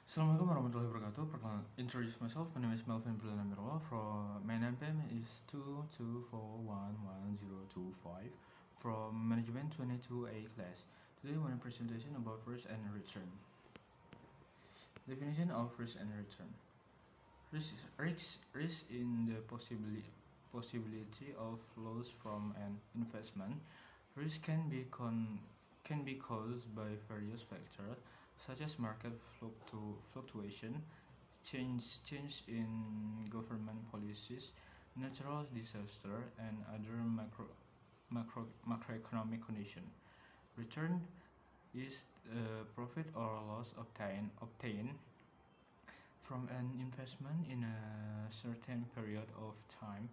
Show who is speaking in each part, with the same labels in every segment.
Speaker 1: Assalamualaikum warahmatullahi wabarakatuh. Introduce myself. My name is Melvin Bilanamirullah. From my NPM is 224111025 from Management 22A class. Today, I want a presentation about risk and return. Definition of risk and return. Risk in the possibility of loss from an investment. Risk can be caused by various factors such as market fluctuation, change in government policies, natural disaster, and other macroeconomic conditions. Return is profit or loss obtained from an investment in a certain period of time.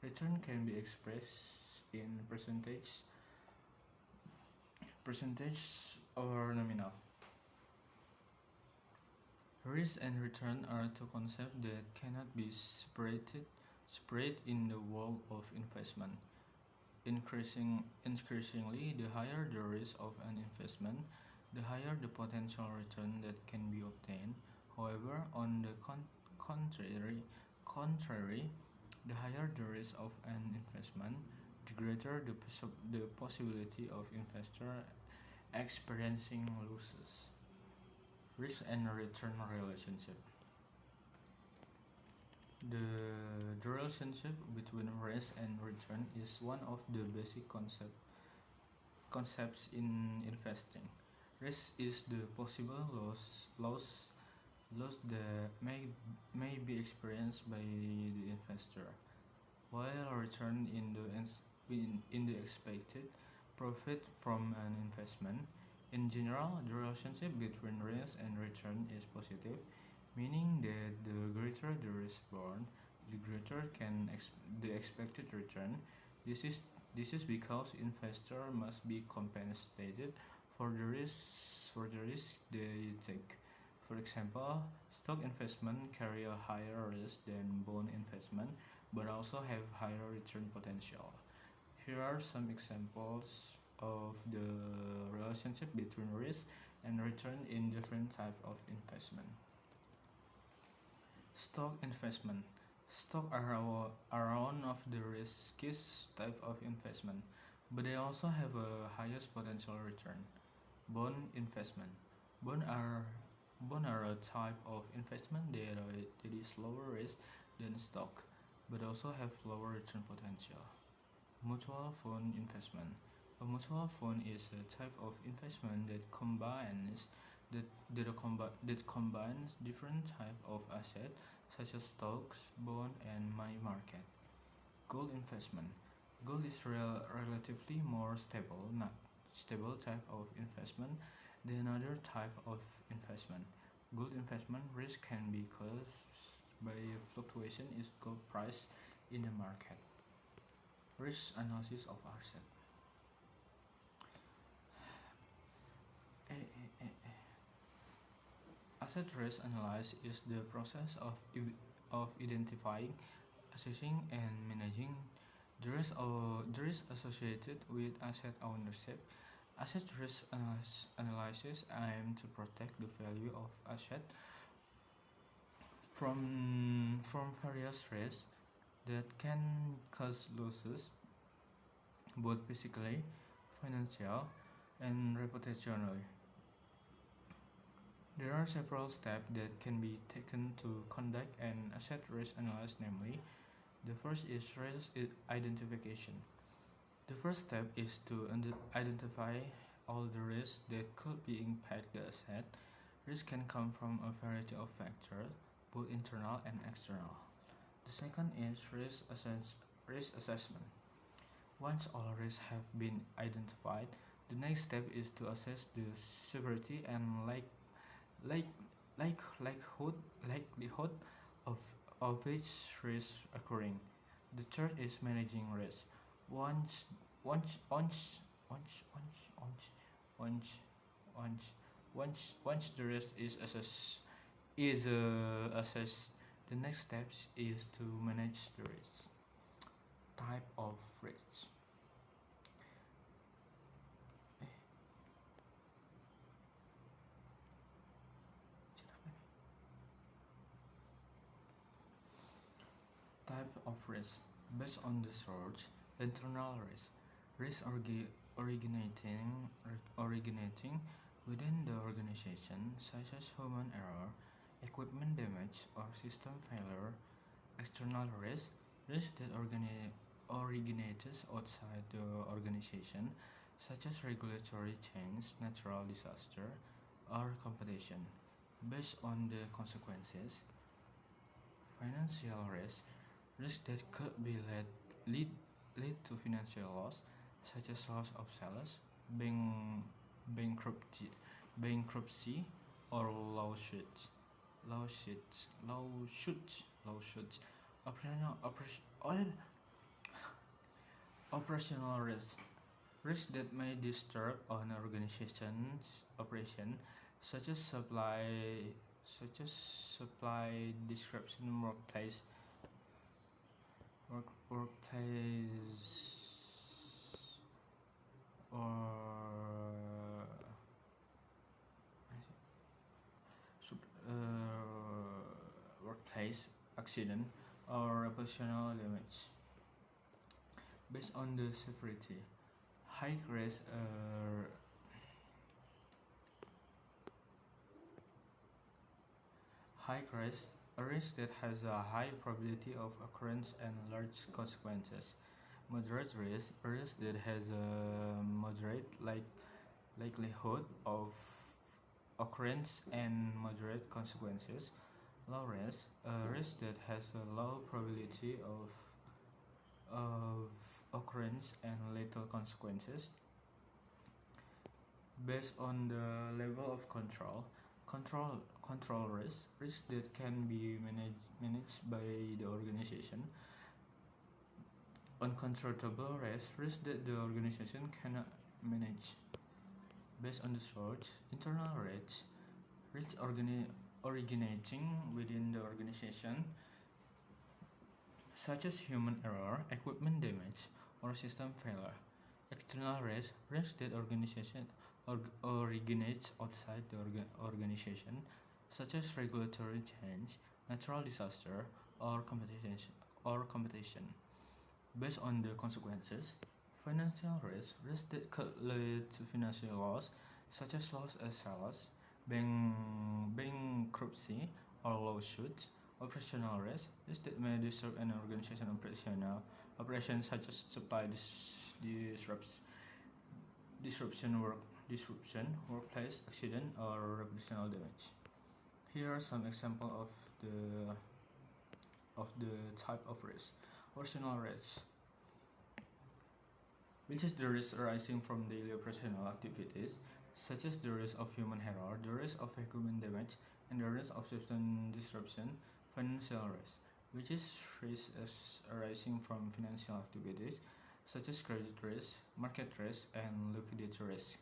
Speaker 1: Return can be expressed in percentage or nominal. Risk and return are two concepts that cannot be separated in the world of investment. Increasingly, the higher the risk of an investment, the higher the potential return that can be obtained. However, on the contrary, the higher the risk of an investment, the greater the possibility of investor experiencing losses. Risk and return relationship. The relationship between risk and return is one of the basic concepts in investing. Risk is the possible loss that may be experienced by the investor, while return in the expected profit from an investment. In general, the relationship between risk and return is positive, meaning that the greater the risk borne, the greater the expected return. This is because investors must be compensated for the risk they take. For example, stock investment carry a higher risk than bond investment, but also have higher return potential. Here are some examples of the relationship between risk and return in different types of investment. Stock investment. Stocks are one of the riskiest type of investment, but they also have a highest potential return. Bond investment. Bond are a type of investment that is lower risk than stock, but also have lower return potential. Mutual fund investment. A mutual fund is a type of investment that combines different types of assets such as stocks, bonds, and money market. Gold investment. Gold is relatively more stable type of investment than other type of investment. Gold investment risk can be caused by fluctuation in gold price in the market. Risk analysis of asset. Asset risk analysis is the process of identifying, assessing, and managing the risk associated with asset ownership. Asset risk analysis aim to protect the value of asset from various risks that can cause losses, both physically, financial, and reputationally. There are several steps that can be taken to conduct an asset risk analysis, namely, the first is risk identification. The first step is to identify all the risks that could be impact the asset. Risk can come from a variety of factors, both internal and external. The second is risk assessment. Once all risks have been identified, the next step is to assess the severity and likelihood of each risk occurring. The third is managing risk. Once once once once once once once once the risk is assessed, the next step is to manage the risk. Type of risk. Type of risk. Based on the source, internal risk. Risk originating within the organization, such as human error, equipment damage, or system failure. External risk. Risk that originates outside the organization, such as regulatory change, natural disaster, or competition. Based on the consequences, financial risk. Risk that could be lead, lead to financial loss, such as loss of sales, bankruptcy, bankruptcy or lawsuits. Lawsuits. Operational, operational risk. Risk that may disturb an organization's operation, such as supply disruption, workplace or workplace accident or reputational damage. Based on the severity, high risk a risk that has a high probability of occurrence and large consequences. Moderate risk, a risk that has a moderate likelihood of occurrence and moderate consequences. Low risk, a risk that has a low probability of occurrence and lethal consequences. Based on the level of control risk that can be managed by the organization. Uncontrollable risk that the organization cannot manage. Based on the source, internal risk originating within the organization, such as human error, equipment damage, or system failure. External risk that originates outside the organization, such as regulatory change, natural disaster, or competition. Based on the consequences, financial risk that could lead to financial loss, such as loss of sales, bankruptcy, or lawsuits. Operational risk that may disturb an organization operations, such as supply disruption, workplace accident, or reputational damage. Here are some examples of the type of risk. Operational risk, which is the risk arising from daily operational activities, such as the risk of human error, the risk of equipment damage, and the risk of system disruption. Financial risk, which is risk arising from financial activities, such as credit risk, market risk, and liquidity risk.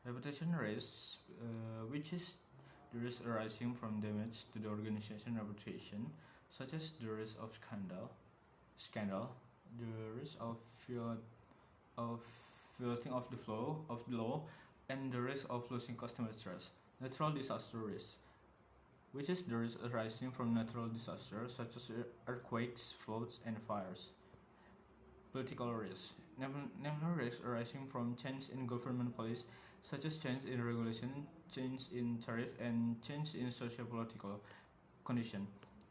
Speaker 1: Reputation risk, which is the risk arising from damage to the organization reputation, such as the risk of scandal, the risk of violating of the law, and the risk of losing customer trust. Natural disaster risk, which is the risk arising from natural disasters such as earthquakes, floods, and fires. Political risk, namely risk arising from change in government policy, such as change in regulation, change in tariff, and change in socio-political condition.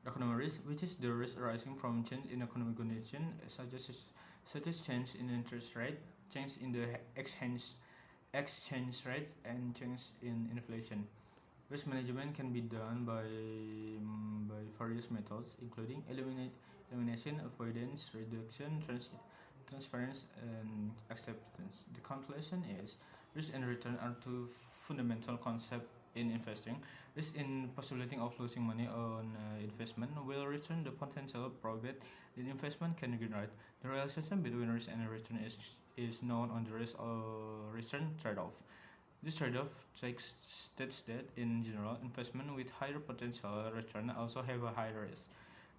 Speaker 1: Economic risk, which is the risk arising from change in economic condition, such as change in interest rate, change in the exchange rate, and change in inflation. Risk management can be done by various methods, including elimination, avoidance, reduction, transference, and acceptance. The conclusion is risk and return are two fundamental concepts in investing. Risk in possibility of losing money on investment, will return the potential profit the investment can generate. The relationship between risk and return is known on the risk or return trade-off. This trade-off states that, in general, investment with higher potential return also have a higher risk.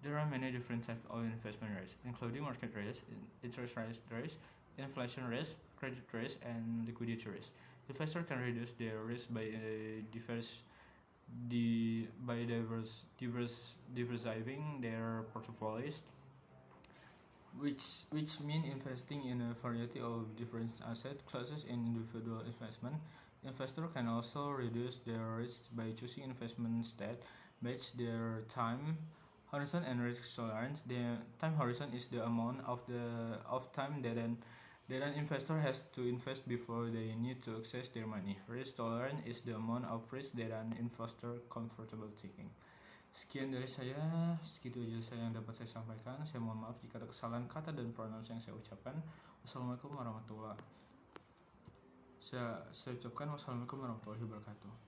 Speaker 1: There are many different types of investment risk, including market risk, interest rate risk, inflation risk, credit risk, and liquidity risk. Investors can reduce their risk by diversifying their portfolios, which mean investing in a variety of different asset classes in individual investment. Investor can also reduce their risk by choosing investments that match their time horizon and risk tolerance. The time horizon is the amount of time that an investor has to invest before they need to access their money. Risk tolerance is the amount of risk that an investor comfortable taking. Sekian dari saya, segitu aja saya yang dapat saya sampaikan. Saya mohon maaf jika ada kesalahan kata dan pronounce yang saya ucapkan. Wassalamualaikum warahmatullahi wabarakatuh.